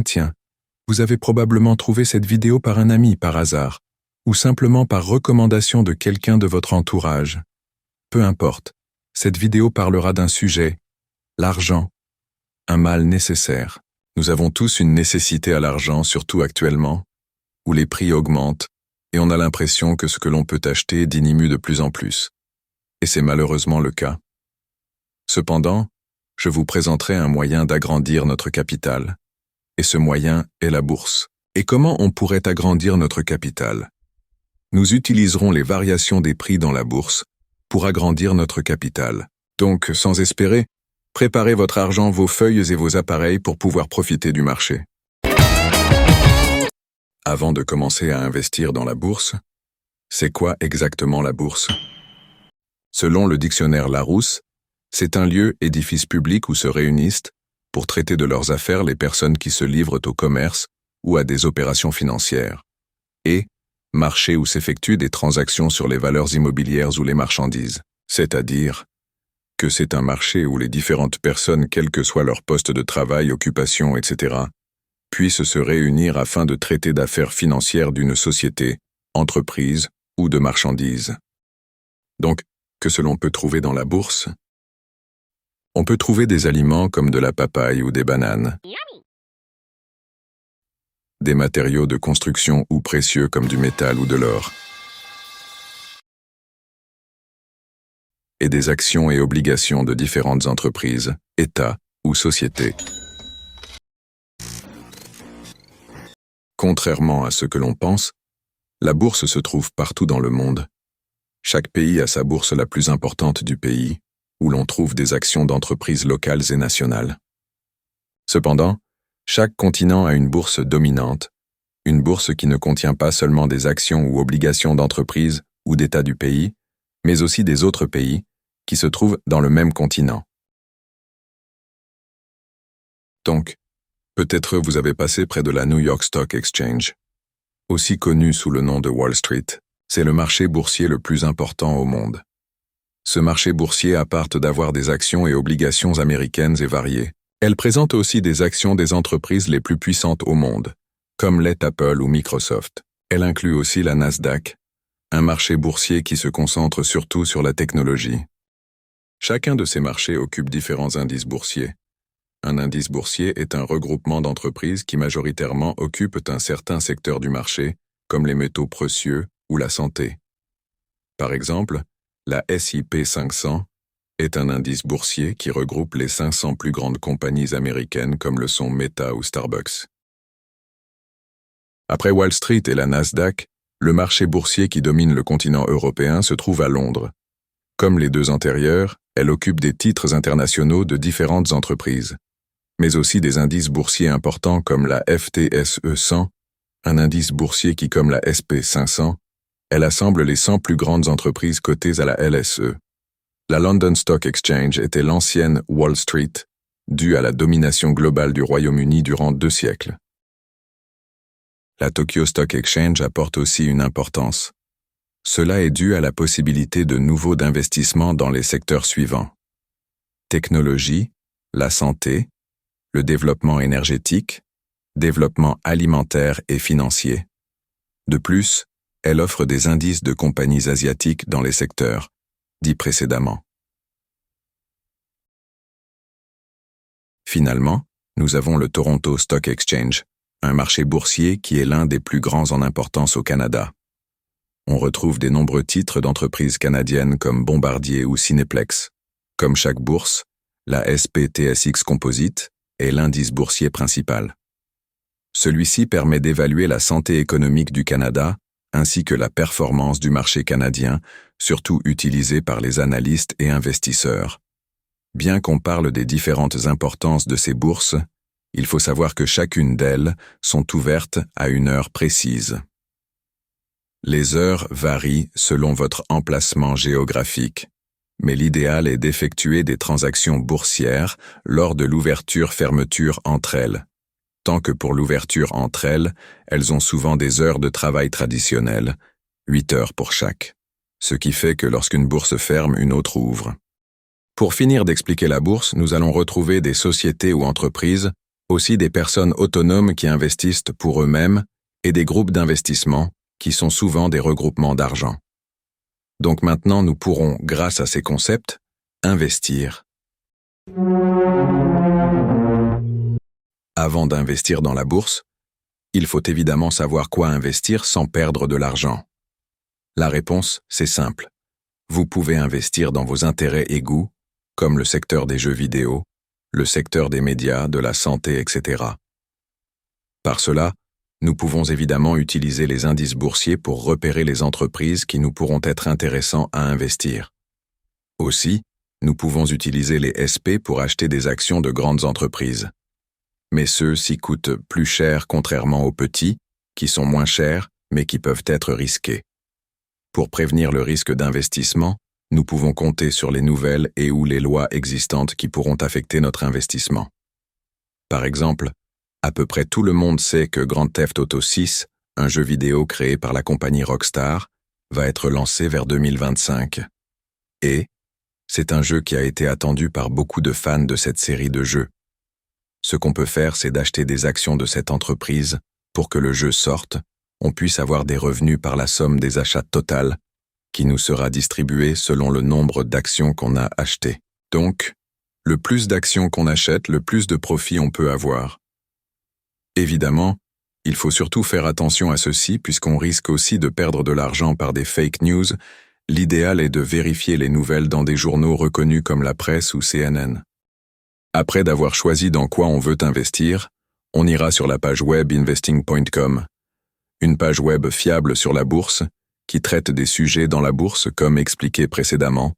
Tiens. Vous avez probablement trouvé cette vidéo par un ami, par hasard, ou simplement par recommandation de quelqu'un de votre entourage. Peu importe, cette vidéo parlera d'un sujet, l'argent, un mal nécessaire. Nous avons tous une nécessité à l'argent, surtout actuellement, où les prix augmentent, et on a l'impression que ce que l'on peut acheter diminue de plus en plus. Et c'est malheureusement le cas. Cependant, je vous présenterai un moyen d'agrandir notre capital. Et ce moyen est la bourse. Et comment on pourrait agrandir notre capital? Nous utiliserons les variations des prix dans la bourse pour agrandir notre capital. Donc, sans espérer, préparez votre argent, vos feuilles et vos appareils pour pouvoir profiter du marché. Avant de commencer à investir dans la bourse, c'est quoi exactement la bourse? Selon le dictionnaire Larousse, c'est un lieu, édifice public où se réunissent, pour traiter de leurs affaires les personnes qui se livrent au commerce ou à des opérations financières, et marché où s'effectuent des transactions sur les valeurs immobilières ou les marchandises, c'est-à-dire que c'est un marché où les différentes personnes, quel que soit leur poste de travail, occupation, etc., puissent se réunir afin de traiter d'affaires financières d'une société, entreprise ou de marchandises. Donc, que ce l'on peut trouver dans la bourse? On peut trouver des aliments comme de la papaye ou des bananes, des matériaux de construction ou précieux comme du métal ou de l'or, et des actions et obligations de différentes entreprises, États ou sociétés. Contrairement à ce que l'on pense, la bourse se trouve partout dans le monde. Chaque pays a sa bourse la plus importante du pays, où l'on trouve des actions d'entreprises locales et nationales. Cependant, chaque continent a une bourse dominante, une bourse qui ne contient pas seulement des actions ou obligations d'entreprises ou d'États du pays, mais aussi des autres pays qui se trouvent dans le même continent. Donc, peut-être vous avez passé près de la New York Stock Exchange, aussi connue sous le nom de Wall Street. C'est le marché boursier le plus important au monde. Ce marché boursier apparte d'avoir des actions et obligations américaines et variées. Elle présente aussi des actions des entreprises les plus puissantes au monde, comme l'est Apple ou Microsoft. Elle inclut aussi la Nasdaq, un marché boursier qui se concentre surtout sur la technologie. Chacun de ces marchés occupe différents indices boursiers. Un indice boursier est un regroupement d'entreprises qui majoritairement occupent un certain secteur du marché, comme les métaux précieux ou la santé. Par exemple, la S&P 500 est un indice boursier qui regroupe les 500 plus grandes compagnies américaines comme le sont Meta ou Starbucks. Après Wall Street et la Nasdaq, le marché boursier qui domine le continent européen se trouve à Londres. Comme les deux antérieures, elle occupe des titres internationaux de différentes entreprises, mais aussi des indices boursiers importants comme la FTSE 100, un indice boursier qui, comme la SP 500, elle assemble les 100 plus grandes entreprises cotées à la LSE. La London Stock Exchange était l'ancienne Wall Street, due à la domination globale du Royaume-Uni durant 2 siècles. La Tokyo Stock Exchange apporte aussi une importance. Cela est dû à la possibilité de nouveaux investissements dans les secteurs suivants: technologie, la santé, le développement énergétique, développement alimentaire et financier. De plus, elle offre des indices de compagnies asiatiques dans les secteurs, dits précédemment. Finalement, nous avons le Toronto Stock Exchange, un marché boursier qui est l'un des plus grands en importance au Canada. On retrouve des nombreux titres d'entreprises canadiennes comme Bombardier ou Cineplex. Comme chaque bourse, la SPTSX Composite est l'indice boursier principal. Celui-ci permet d'évaluer la santé économique du Canada ainsi que la performance du marché canadien, surtout utilisé par les analystes et investisseurs. Bien qu'on parle des différentes importances de ces bourses, il faut savoir que chacune d'elles sont ouvertes à une heure précise. Les heures varient selon votre emplacement géographique, mais l'idéal est d'effectuer des transactions boursières lors de l'ouverture-fermeture entre elles. Tant que pour l'ouverture entre elles, elles ont souvent des heures de travail traditionnelles, 8 heures pour chaque, ce qui fait que lorsqu'une bourse ferme, une autre ouvre. Pour finir d'expliquer la bourse, nous allons retrouver des sociétés ou entreprises Aussi des personnes autonomes qui investissent pour eux-mêmes et des groupes d'investissement qui sont souvent des regroupements d'argent. Donc maintenant, nous pourrons, grâce à ces concepts, investir. Avant d'investir dans la bourse, il faut évidemment savoir quoi investir sans perdre de l'argent. La réponse, c'est simple. Vous pouvez investir dans vos intérêts et goûts, comme le secteur des jeux vidéo, le secteur des médias, de la santé, etc. Par cela, nous pouvons évidemment utiliser les indices boursiers pour repérer les entreprises qui nous pourront être intéressants à investir. Aussi, nous pouvons utiliser les SP pour acheter des actions de grandes entreprises. Mais ceux-ci coûtent plus cher contrairement aux petits, qui sont moins chers, mais qui peuvent être risqués. Pour prévenir le risque d'investissement, nous pouvons compter sur les nouvelles et ou les lois existantes qui pourront affecter notre investissement. Par exemple, à peu près tout le monde sait que Grand Theft Auto 6, un jeu vidéo créé par la compagnie Rockstar, va être lancé vers 2025. Et c'est un jeu qui a été attendu par beaucoup de fans de cette série de jeux. Ce qu'on peut faire, c'est d'acheter des actions de cette entreprise pour que le jeu sorte, on puisse avoir des revenus par la somme des achats totaux, qui nous sera distribué selon le nombre d'actions qu'on a achetées. Donc, le plus d'actions qu'on achète, le plus de profit on peut avoir. Évidemment, il faut surtout faire attention à ceci puisqu'on risque aussi de perdre de l'argent par des fake news. L'idéal est de vérifier les nouvelles dans des journaux reconnus comme la presse ou CNN. Après d'avoir choisi dans quoi on veut investir, on ira sur la page web investing.com, une page web fiable sur la bourse qui traite des sujets dans la bourse comme expliqué précédemment,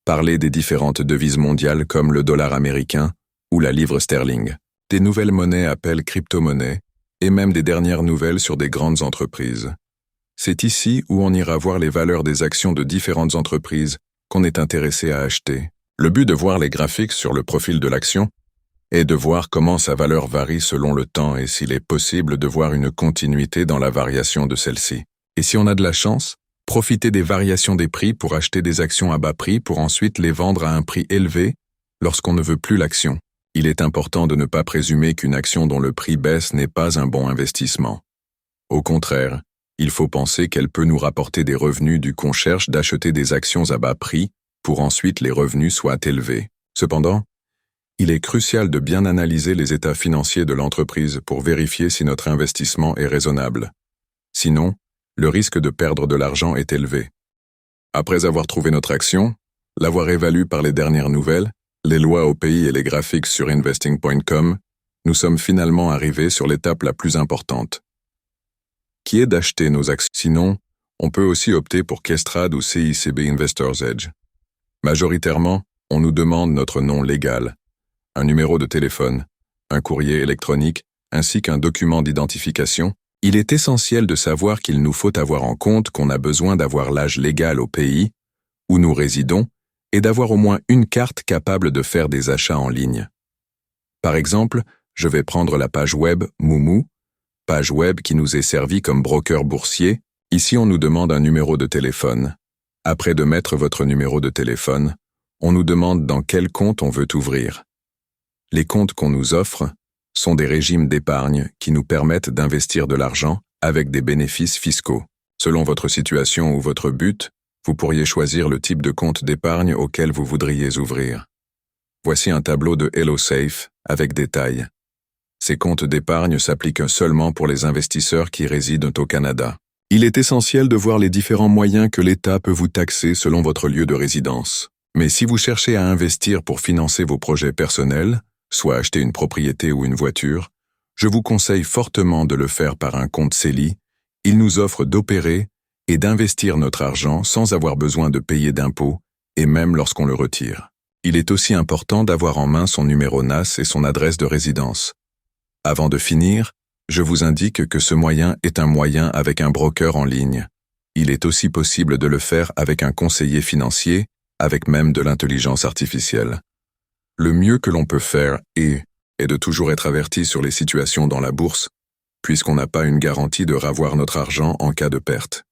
parler des différentes devises mondiales comme le dollar américain ou la livre sterling, des nouvelles monnaies appelées crypto-monnaies et même des dernières nouvelles sur des grandes entreprises. C'est ici où on ira voir les valeurs des actions de différentes entreprises qu'on est intéressé à acheter. Le but de voir les graphiques sur le profil de l'action est de voir comment sa valeur varie selon le temps et s'il est possible de voir une continuité dans la variation de celle-ci. Et si on a de la chance, profiter des variations des prix pour acheter des actions à bas prix pour ensuite les vendre à un prix élevé lorsqu'on ne veut plus l'action. Il est important de ne pas présumer qu'une action dont le prix baisse n'est pas un bon investissement. Au contraire, il faut penser qu'elle peut nous rapporter des revenus du qu'on cherche d'acheter des actions à bas prix pour ensuite les revenus soient élevés. Cependant, il est crucial de bien analyser les états financiers de l'entreprise pour vérifier si notre investissement est raisonnable. Sinon, le risque de perdre de l'argent est élevé. Après avoir trouvé notre action, l'avoir évaluée par les dernières nouvelles, les lois au pays et les graphiques sur investing.com, nous sommes finalement arrivés sur l'étape la plus importante, qui est d'acheter nos actions. Sinon, on peut aussi opter pour Kestrad ou CICB Investors Edge. Majoritairement, on nous demande notre nom légal, un numéro de téléphone, un courrier électronique, ainsi qu'un document d'identification. Il est essentiel de savoir qu'il nous faut avoir en compte qu'on a besoin d'avoir l'âge légal au pays où nous résidons et d'avoir au moins une carte capable de faire des achats en ligne. Par exemple, je vais prendre la page web Moumou, page web qui nous est servie comme broker boursier. Ici, on nous demande un numéro de téléphone. Après de mettre votre numéro de téléphone, on nous demande dans quel compte on veut ouvrir. Les comptes qu'on nous offre sont des régimes d'épargne qui nous permettent d'investir de l'argent avec des bénéfices fiscaux. Selon votre situation ou votre but, vous pourriez choisir le type de compte d'épargne auquel vous voudriez ouvrir. Voici un tableau de HelloSafe avec détails. Ces comptes d'épargne s'appliquent seulement pour les investisseurs qui résident au Canada. Il est essentiel de voir les différents moyens que l'État peut vous taxer selon votre lieu de résidence. Mais si vous cherchez à investir pour financer vos projets personnels, soit acheter une propriété ou une voiture, je vous conseille fortement de le faire par un compte CELI. Il nous offre d'opérer et d'investir notre argent sans avoir besoin de payer d'impôts, et même lorsqu'on le retire. Il est aussi important d'avoir en main son numéro NAS et son adresse de résidence. Avant de finir, je vous indique que ce moyen est un moyen avec un broker en ligne. Il est aussi possible de le faire avec un conseiller financier, avec même de l'intelligence artificielle. Le mieux que l'on peut faire est de toujours être averti sur les situations dans la bourse, puisqu'on n'a pas une garantie de ravoir notre argent en cas de perte.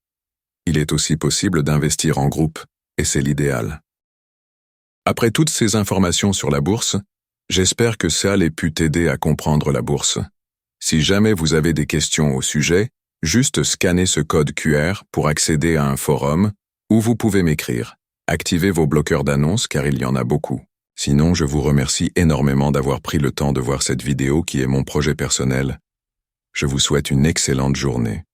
Il est aussi possible d'investir en groupe, et c'est l'idéal. Après toutes ces informations sur la bourse, J'espère que ça ait pu t'aider à comprendre la bourse. Si jamais vous avez des questions au sujet, juste scannez ce code QR pour accéder à un forum où vous pouvez m'écrire. Activez vos bloqueurs d'annonces car il y en a beaucoup. Sinon, je vous remercie énormément d'avoir pris le temps de voir cette vidéo qui est mon projet personnel. Je vous souhaite une excellente journée.